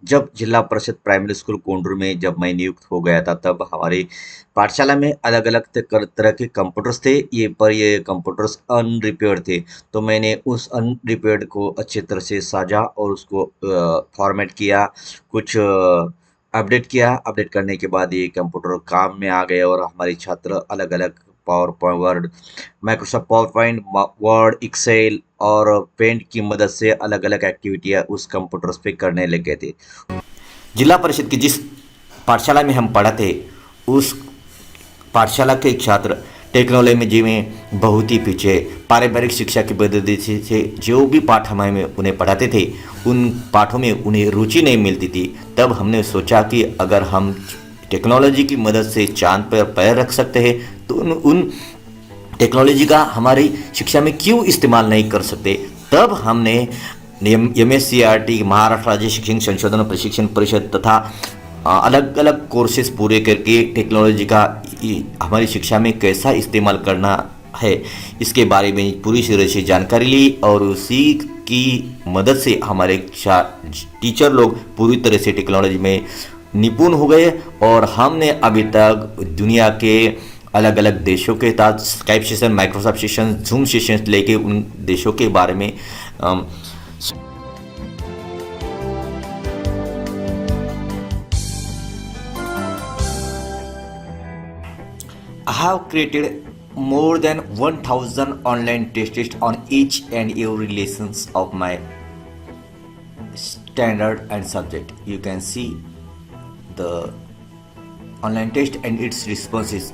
जब जिला परिषद प्राइमरी स्कूल कोंडूर में जब मैं नियुक्त हो गया था, तब हमारी पाठशाला में अलग-अलग तरह के कंप्यूटर्स थे। ये कंप्यूटर्स अनरिपेयर्ड थे। तो मैंने उस अनरिपेयर्ड को अच्छी तरह से साजा और उसको फॉर्मेट किया, कुछ अपडेट किया। अपडेट करने के बाद ये कंप्यूटर काम में आ गए और हमारे छात्र अलग-अलग power point word Microsoft power point, word, excel और पेंट की मदद से अलग-अलग एक्टिविटियाँ उस कंप्यूटर्स पे करने लग गए थे। जिला परिषद की जिस पाठशाला में हम पढ़ा उस पाठशाला के छात्र टेक्नोलॉजी में बहुत ही पीछे। पारिवारिक शिक्षा की वजह से जो भी पाठ हमें उन्हें पढ़ाते थे, उन पाठों में उन्हें रुचि नहीं मिलती थी। तब हमने सोचा कि अगर हम टेक्नोलॉजी की मदद से चांद पर पैर रख सकते हैं, तो उन टेक्नोलॉजी का हमारी शिक्षा में क्यों इस्तेमाल नहीं कर सकते। तब हमने MSCRT, महाराष्ट्र राज्य शिक्षण संशोधन और प्रशिक्षण परिषद तथा अलग अलग कोर्सेज पूरे करके टेक्नोलॉजी का हमारी शिक्षा में कैसा इस्तेमाल करना है, इसके बारे में पूरी तरह से जानकारी ली और उसी की मदद से हमारे टीचर लोग पूरी तरह से टेक्नोलॉजी में निपुण हो गए। और हमने अभी तक दुनिया के अलग अलग देशों के साथ Skype session, Microsoft session, zoom session लेके उन देशों के बारे में I have created more than 1000 online tests on each and every lessons of my standard and subject. You can see the online test and its responses.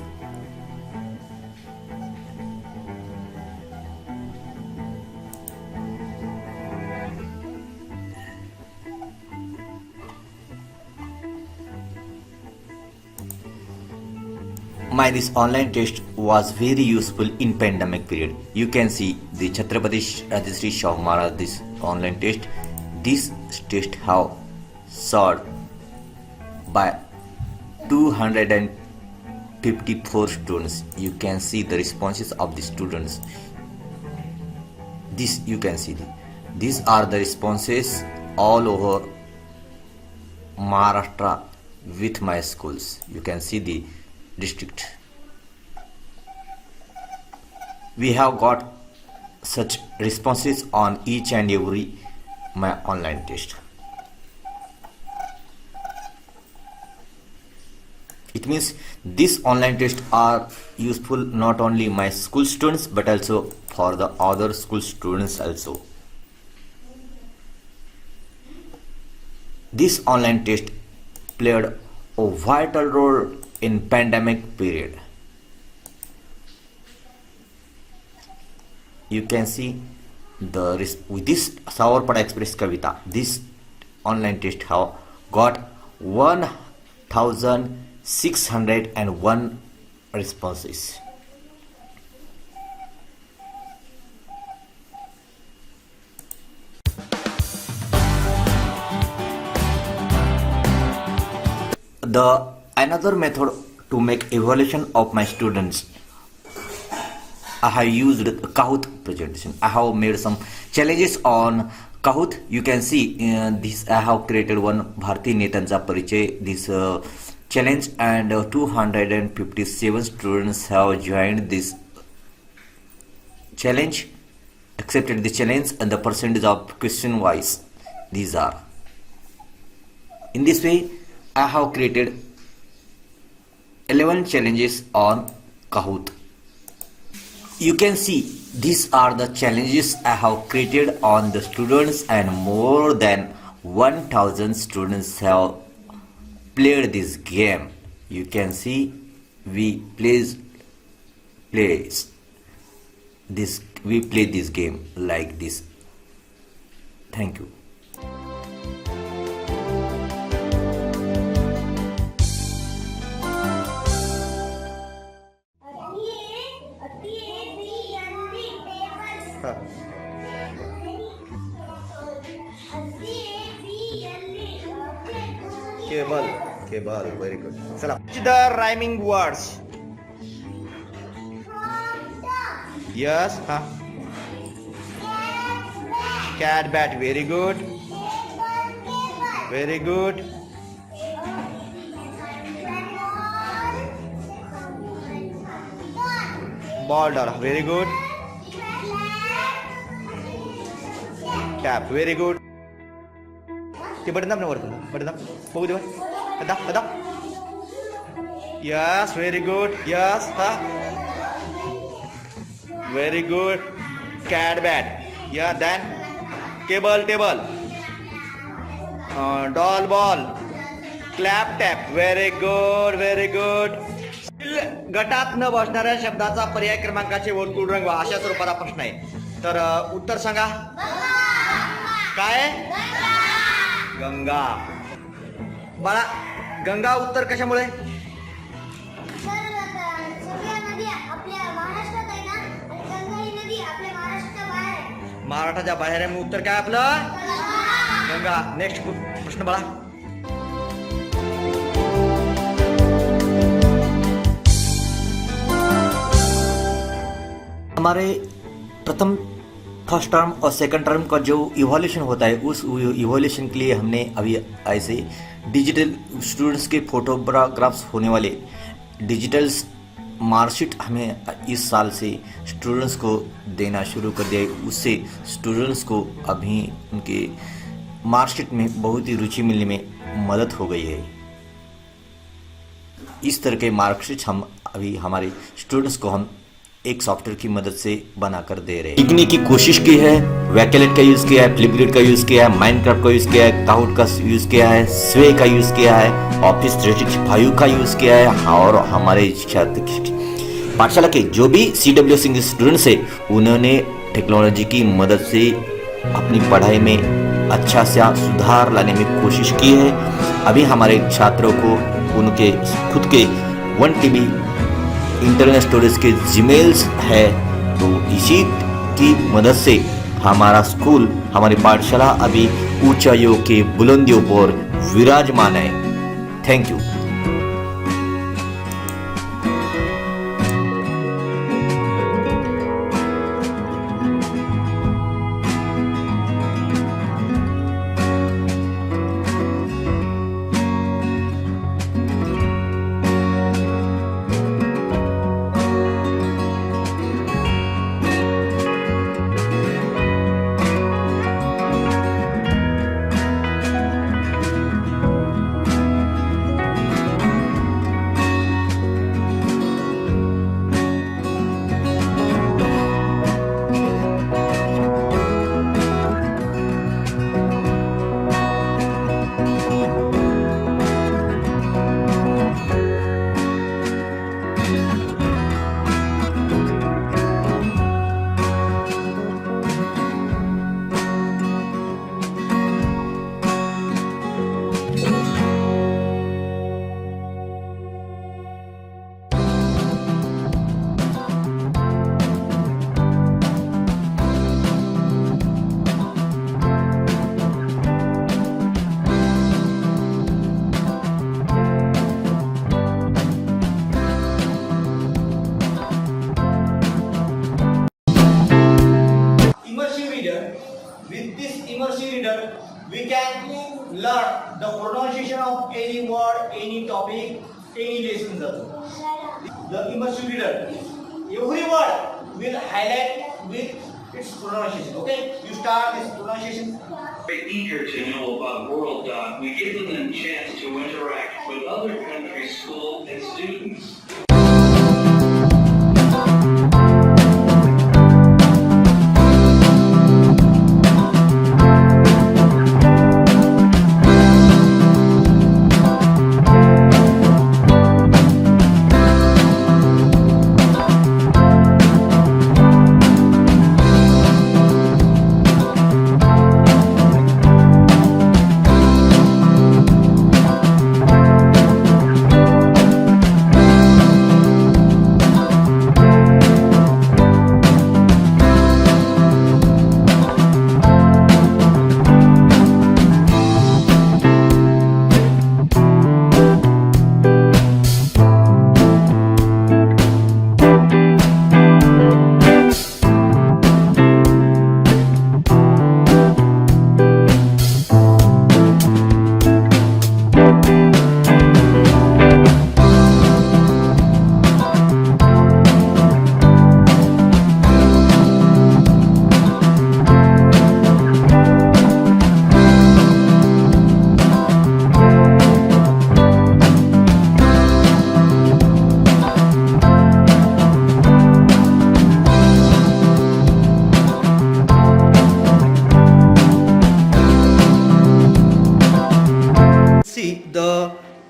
My this online test was very useful in pandemic period. You can see the Chhatrapati Rajashri Shahu Maharaj this online test. This test have solved by 254 students. You can see the responses of the students. This you can see these are the responses all over Maharashtra with my schools. You can see the district. We have got such responses on each and every my online test. It means these online tests are useful not only my school students but also for the other school students also. This online test played a vital role in pandemic period. You can see with this Savarpada Express Kavita, this online test have got 1601 responses. The another method to make evaluation of my students, I have used Kahoot presentation. I have made some challenges on Kahoot. You can see this. I have created one Bharti Netanza Parichay this challenge, and 257 students have joined this challenge, accepted the challenge, and the percentage of question wise these are. In this way, I have created 11 challenges on Kahoot. You can see these are the challenges I have created on the students, and more than 1000 students have played this game. You can see we play this game like this. Thank you. Cable, very good. The rhyming words. Yes, cat, bat, very good. Very good. Ball dollar. Very good. Tap. Very good. ते button दाब ना वरतून button दाब बघू दे दाब दाब yes very good yes हा व्हेरी गुड कॅट बॅट या then table doll ball clap tap very good गटात न बसणाऱ्या शब्दाचा पर्याय क्रमांकाचे वर्तुळ रंगवा अशा स्वरूपाचा प्रश्न आहे तर उत्तर सांगा काय गंगा बाळा गंगा उत्तर कशामुळे महाराष्ट्राच्या बाहेर आहे मग उत्तर काय आपलं गंगा नेक्स्ट प्रश्न बाळा हमारे प्रथम फर्स्ट टर्म और सेकंड टर्म का जो इवोल्यूशन होता है उस इवोल्यूशन के लिए हमने अभी ऐसे डिजिटल स्टूडेंट्स के फोटोग्राफ्स होने वाले डिजिटल मार्कशीट हमें इस साल से स्टूडेंट्स को देना शुरू कर दिया है। उससे स्टूडेंट्स को अभी उनके मार्कशीट में बहुत ही रुचि मिलने में मदद हो गई है। इस तरह के मार्कशीट हम अभी हमारे स्टूडेंट्स को हम एक सॉफ्टवेयर की मदद से बनाकर दे रहे हैं। सीखने की कोशिश की है, वैकेलेट का यूज किया है, फ्लिपग्रिड का यूज किया है, माइनक्राफ्ट का यूज किया है, काउट का यूज किया है, स्वे का यूज किया है, ऑफिस 365 का यूज किया है और हमारे पाठशाला के जो भी CWS इंग्लिश स्टूडेंट्स है उन्होंने टेक्नोलॉजी की मदद से अपनी पढ़ाई में अच्छा सा सुधार लाने में कोशिश की है। अभी हमारे छात्रों को उनके खुद के 1 TB इंटरनल स्टोरेज के जीमेल्स है, तो इसी की मदद से हमारा स्कूल हमारी पाठशाला अभी ऊंचाइयों के बुलंदियों पर विराजमान है। Thank you. we can learn the pronunciation of any word, any topic, any lesson. The immersive reader, every word will highlight with its pronunciation. Okay, you start this pronunciation. Very eager to know about World Doc. We give them a chance to interact with other countries' schools and students.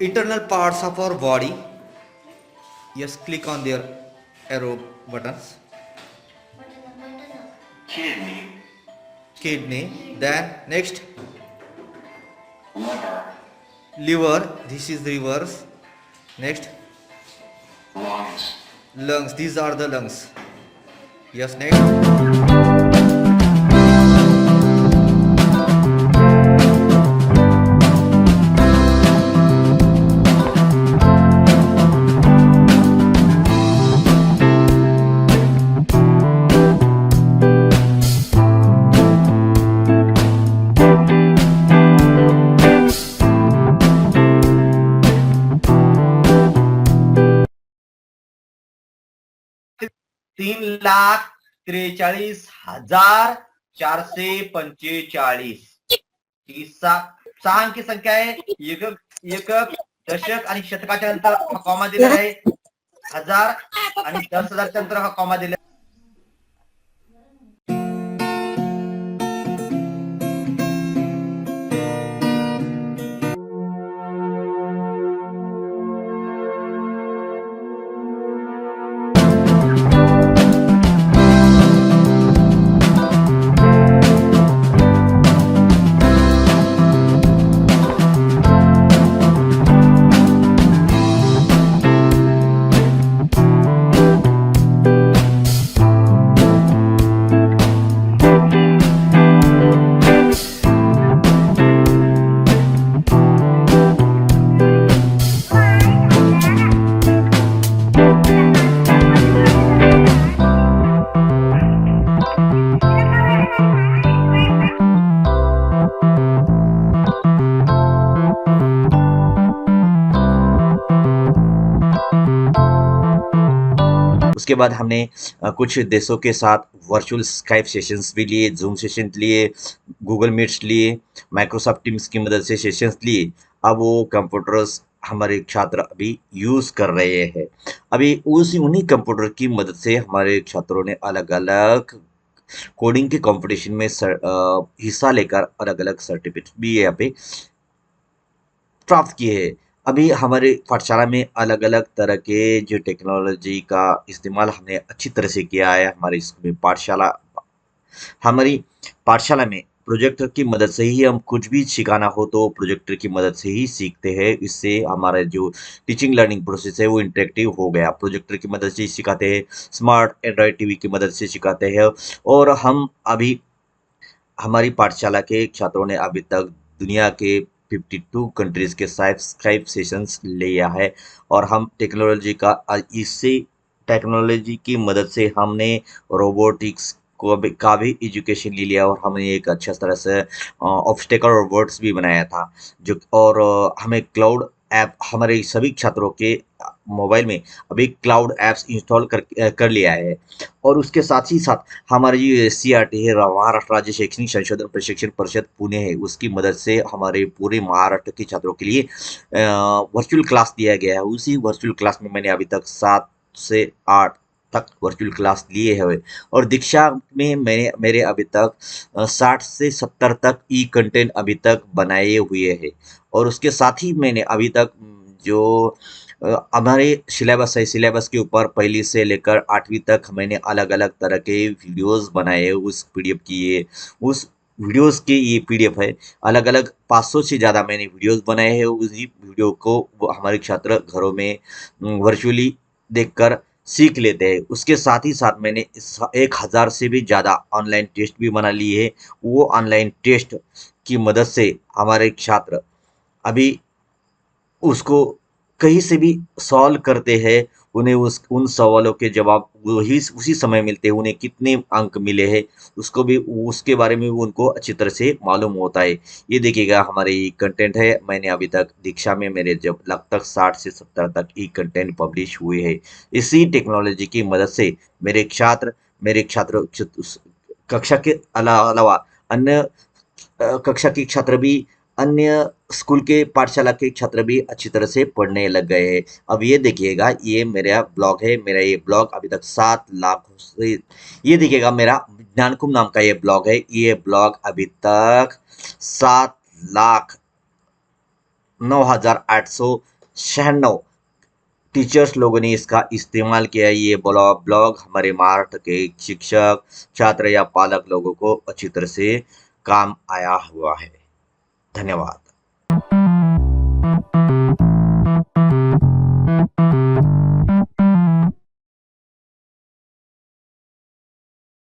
internal parts of our body. Yes, click on their arrow buttons. Kidney, Kidney. Then next, liver, liver. This is the reverse. Next, lungs, lungs. These are the lungs. Yes, next. तीन लाख 43,445 ही सहा अंकी संख्या आहे. एकक एकक दशक आणि शतकाच्या नंतर हा कॉमा दिलेला आहे. हजार आणि 10,000च्या नंतर हा कॉमा दिलेला आहे. उसके बाद हमने कुछ देशों के साथ वर्चुअल स्काइप सेशंस भी लिए, जूम सेशन लिए, गूगल मीट्स लिए, माइक्रोसॉफ्ट टीम्स की मदद से सेशंस लिए. अब वो कंप्यूटर्स हमारे छात्र अभी यूज़ कर रहे हैं. अभी उन्हीं कंप्यूटर की मदद से हमारे छात्रों ने अलग-अलग कोडिंग के कंपटीशन में हिस्सा लेकर अलग-अलग सर्टिफिकेट भी यहाँ पे प्राप्त किए हैं. अभी हमारे पाठशाला में अलग-अलग तरह के जो टेक्नोलॉजी का इस्तेमाल हमने अच्छी तरह से किया है. हमारी पाठशाला में प्रोजेक्टर की मदद से ही हम कुछ भी सिखाना हो तो प्रोजेक्टर की मदद से ही सीखते हैं. इससे हमारा जो टीचिंग लर्निंग प्रोसेस है वो इंटरेक्टिव हो गया. प्रोजेक्टर की मदद से ही सिखाते हैं, स्मार्ट एंड्रॉयड टीवी की मदद से सिखाते हैं. और हम अभी हमारी पाठशाला के छात्रों ने अभी तक दुनिया के 52 कंट्रीज़ के स्काइप सेशंस लिया है. और हम इससे टेक्नोलॉजी की मदद से हमने रोबोटिक्स का भी एजुकेशन ले लिया और हमने एक अच्छा तरह से ऑब्स्टेकल रोबोट्स भी बनाया था. हमें क्लाउड ऐप हमारे सभी छात्रों के मोबाइल में अभी क्लाउड ऐप्स इंस्टॉल कर लिया है. और उसके साथ ही साथ हमारी जो CRT है, महाराष्ट्र राज्य शैक्षणिक संशोधन प्रशिक्षण परिषद पुणे है, उसकी मदद से हमारे पूरे महाराष्ट्र के छात्रों के लिए वर्चुअल क्लास दिया गया है. उसी वर्चुअल क्लास में मैंने अभी तक 7 से 8 तक वर्चुअल क्लास लिए हुए. और दीक्षा में मेरे अभी तक 60 से 70 तक ई कंटेंट अभी तक बनाए हुए हैं. और उसके साथ ही मैंने अभी तक जो हमारे सिलेबस है, सिलेबस के ऊपर पहली से लेकर 8वीं तक मैंने अलग-अलग तरह के वीडियोस बनाए. उस वीडियोस की ये PDF है. अलग-अलग 500 से ज़्यादा मैंने वीडियोस बनाए हैं. उसी वीडियो को हमारे छात्र घरों में वर्चुअली देखकर सीख लेते हैं. उसके साथ ही साथ मैंने 1000 से भी ज़्यादा ऑनलाइन टेस्ट भी बना लिए हैं. वो ऑनलाइन टेस्ट की मदद से हमारे छात्र अभी उसको कहीं से भी सॉल्व करते हैं. उन्हें उन सवालों के जवाब उसी समय मिलते हैं. उन्हें कितने अंक मिले हैं उसके बारे में भी उनको अच्छी तरह से मालूम होता है. ये देखिएगा हमारे ये कंटेंट है. मैंने अभी तक दीक्षा में मेरे जब लगभग 60 से 70 तक ई कंटेंट पब्लिश हुए हैं. इसी टेक्नोलॉजी की मदद से मेरे छात्र कक्षा के अलावा अन्य कक्षा के छात्र भी, अन्य स्कूल के पाठशाला के छात्र भी अच्छी तरह से पढ़ने लग गए हैं. अब ये देखिएगा, ये मेरा ब्लॉग है. मेरा ये ब्लॉग अभी तक 7 लाख से, ये देखिएगा मेरा ज्ञानकुंभ नाम का ये ब्लॉग है. ये ब्लॉग अभी तक 7,09,800 96 टीचर्स लोगों ने इसका इस्तेमाल किया है। ये ब्लॉग हमारे महाराष्ट्र के शिक्षक, छात्र या पालक लोगों को अच्छी तरह से काम आया हुआ है। धन्यवाद।